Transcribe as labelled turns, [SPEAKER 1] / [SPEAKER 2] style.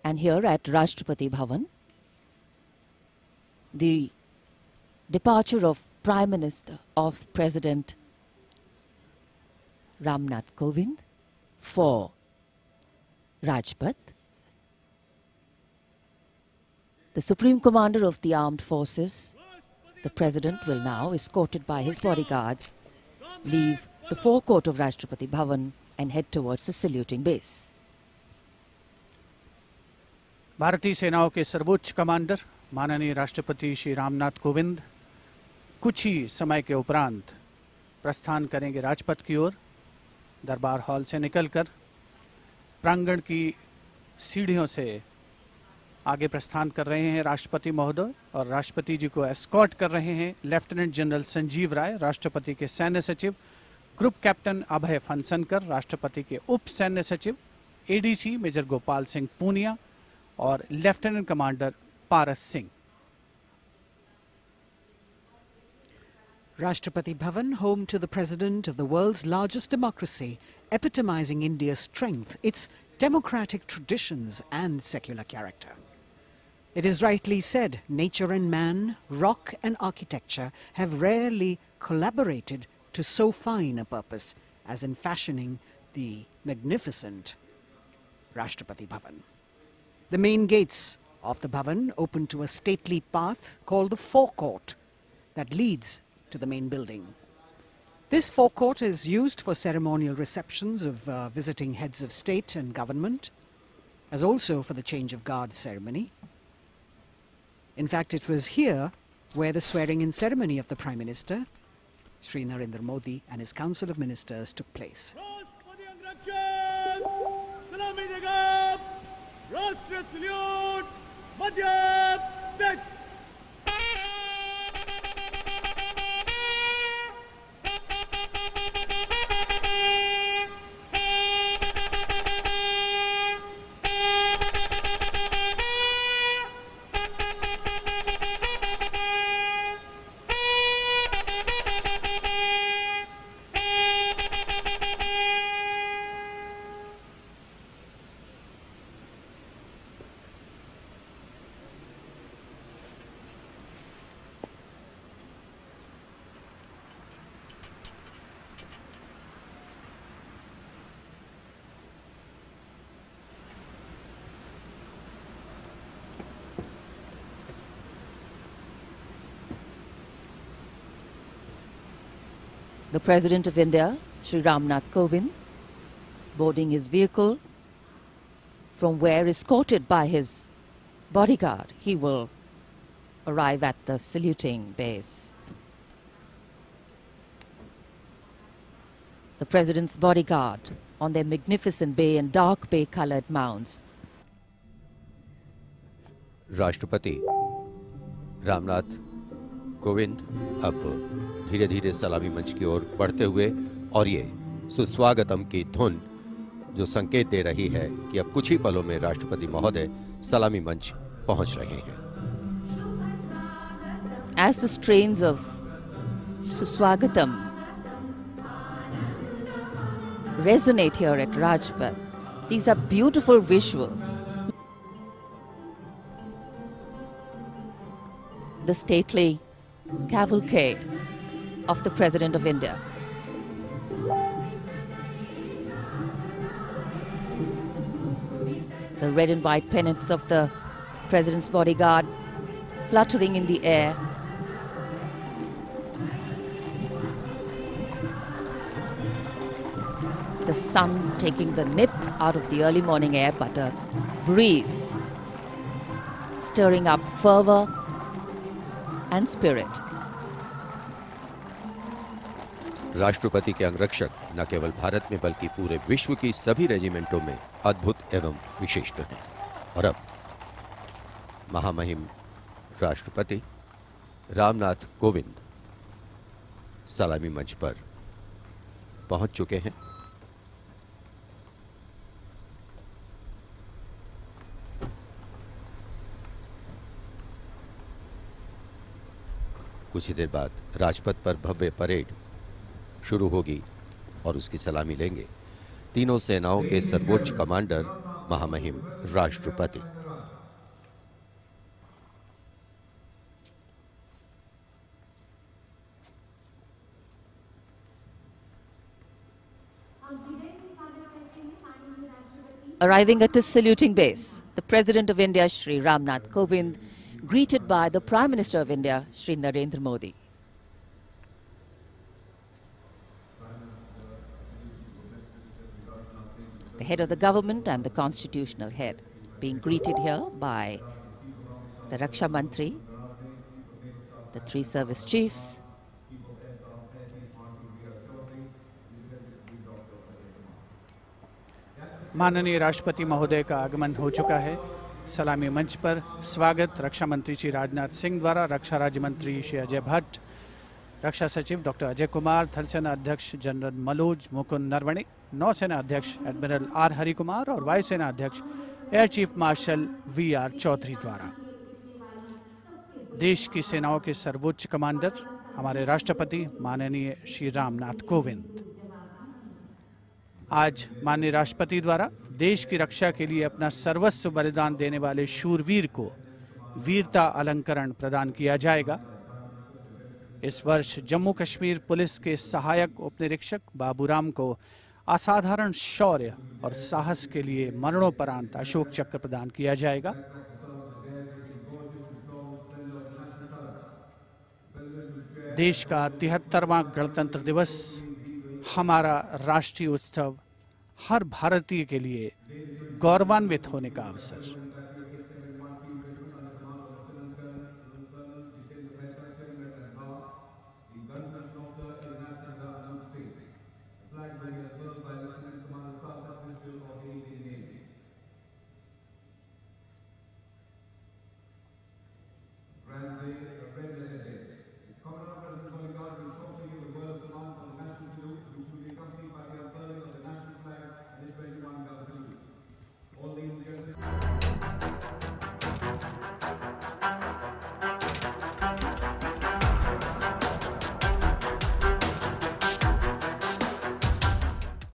[SPEAKER 1] And here at Rashtrapati Bhavan, the departure of Prime Minister of President Ramnath Kovind for Rajpath. The Supreme Commander of the Armed Forces, the President, will now, escorted by his bodyguards, leave the forecourt of Rashtrapati Bhavan and head towards the saluting base.
[SPEAKER 2] भारतीय सेनाओं के सर्वोच्च commander माननीय राष्ट्रपति श्री रामनाथ कोविंद कुछ ही समय के उपरांत प्रस्थान करेंगे राजपथ की ओर। दरबार हॉल से निकलकर प्रांगण की सीढ़ियों से आगे प्रस्थान कर रहे हैं राष्ट्रपति महोदय, और राष्ट्रपति जी को एस्कॉर्ट कर रहे हैं लेफ्टिनेंट जनरल संजीव राय, राष्ट्रपति के सैन्य सचिव, ग्रुप कैप्टन अभय फनसनकर, राष्ट्रपति के उप सैन्य सचिव, एडीसी मेजर गोपाल सिंह पूनिया और lieutenant commander Paras Singh.
[SPEAKER 3] Rashtrapati Bhavan, home to the president of the world's largest democracy, epitomizing India's strength, its democratic traditions and secular character. It is rightly said, nature and man, rock and architecture have rarely collaborated to so fine a purpose as in fashioning the magnificent Rashtrapati Bhavan. The main gates of the Bhavan open to a stately path called the forecourt that leads to the main building. This forecourt is used for ceremonial receptions of visiting heads of state and government, as also for the change of guard ceremony. In fact, it was here where the swearing-in ceremony of the Prime Minister, Shri Narendra Modi, and his Council of Ministers took place.
[SPEAKER 1] The President of India, Shri Ramnath Kovind, boarding his vehicle, from where, escorted by his bodyguard, he will arrive at the saluting base. The President's bodyguard on their magnificent bay and dark bay colored mounts.
[SPEAKER 4] राष्ट्रपति रामनाथ कोविंद अब धीरे धीरे सलामी मंच की ओर बढ़ते हुए, और ये सुस्वागतम की धुन जो संकेत दे रही है कि अब कुछ ही पलों में राष्ट्रपति महोदय सलामी मंच पहुंच रहे हैं।
[SPEAKER 1] As the strains of Suswagatam resonate here at Rajpath, these are beautiful visuals. The stately cavalcade of the President of India. The red and white pennants of the President's bodyguard fluttering in the air. The sun taking the nip out of the early morning air, but a breeze stirring up fervor and spirit.
[SPEAKER 4] राष्ट्रपति के अंगरक्षक न केवल भारत में बल्कि पूरे विश्व की सभी रेजिमेंटों में अद्भुत एवं विशिष्ट हैं। और अब महामहिम राष्ट्रपति रामनाथ कोविंद सलामी मंच पर पहुंच चुके हैं। कुछ ही देर बाद राजपथ पर भव्य परेड शुरू होगी और उसकी सलामी लेंगे तीनों सेनाओं के सर्वोच्च कमांडर महामहिम राष्ट्रपति।
[SPEAKER 1] Arriving at the saluting base, the President of India, Shri Ramnath Kovind, greeted by the Prime Minister of India, Shri Narendra Modi. The head of the government and the constitutional head being greeted here by the Raksha Mantri, the three service chiefs,
[SPEAKER 2] माननीय राष्ट्रपति महोदय का आगमन हो चुका है। सलामी मंच पर स्वागत रक्षा मंत्री श्री राजनाथ सिंह द्वारा रक्षा राज्य मंत्री श्री अजय भट्ट, रक्षा सचिव डॉक्टर अजय कुमार, थल सेना अध्यक्ष जनरल मनोज मुकुंद नरवणे, नौसेना अध्यक्ष एडमिरल आर हरि कुमार और वायुसेना अध्यक्ष air chief marshal V R. Chaudhari द्वारा। देश की सेनाओं के सर्वोच्च कमांडर हमारे राष्ट्रपति माननीय श्री रामनाथ कोविंद आज माननीय राष्ट्रपति द्वारा देश की रक्षा के लिए अपना सर्वस्व बलिदान देने वाले शूरवीर को वीरता अलंकरण प्रदान किया जाएगा। इस वर्ष जम्मू कश्मीर पुलिस के सहायक उपनिरीक्षक बाबूराम को असाधारण शौर्य और साहस के लिए मरणोपरांत अशोक चक्र प्रदान किया जाएगा। देश का 73वां गणतंत्र दिवस हमारा राष्ट्रीय उत्सव हर भारतीय के लिए गौरवान्वित होने का अवसर।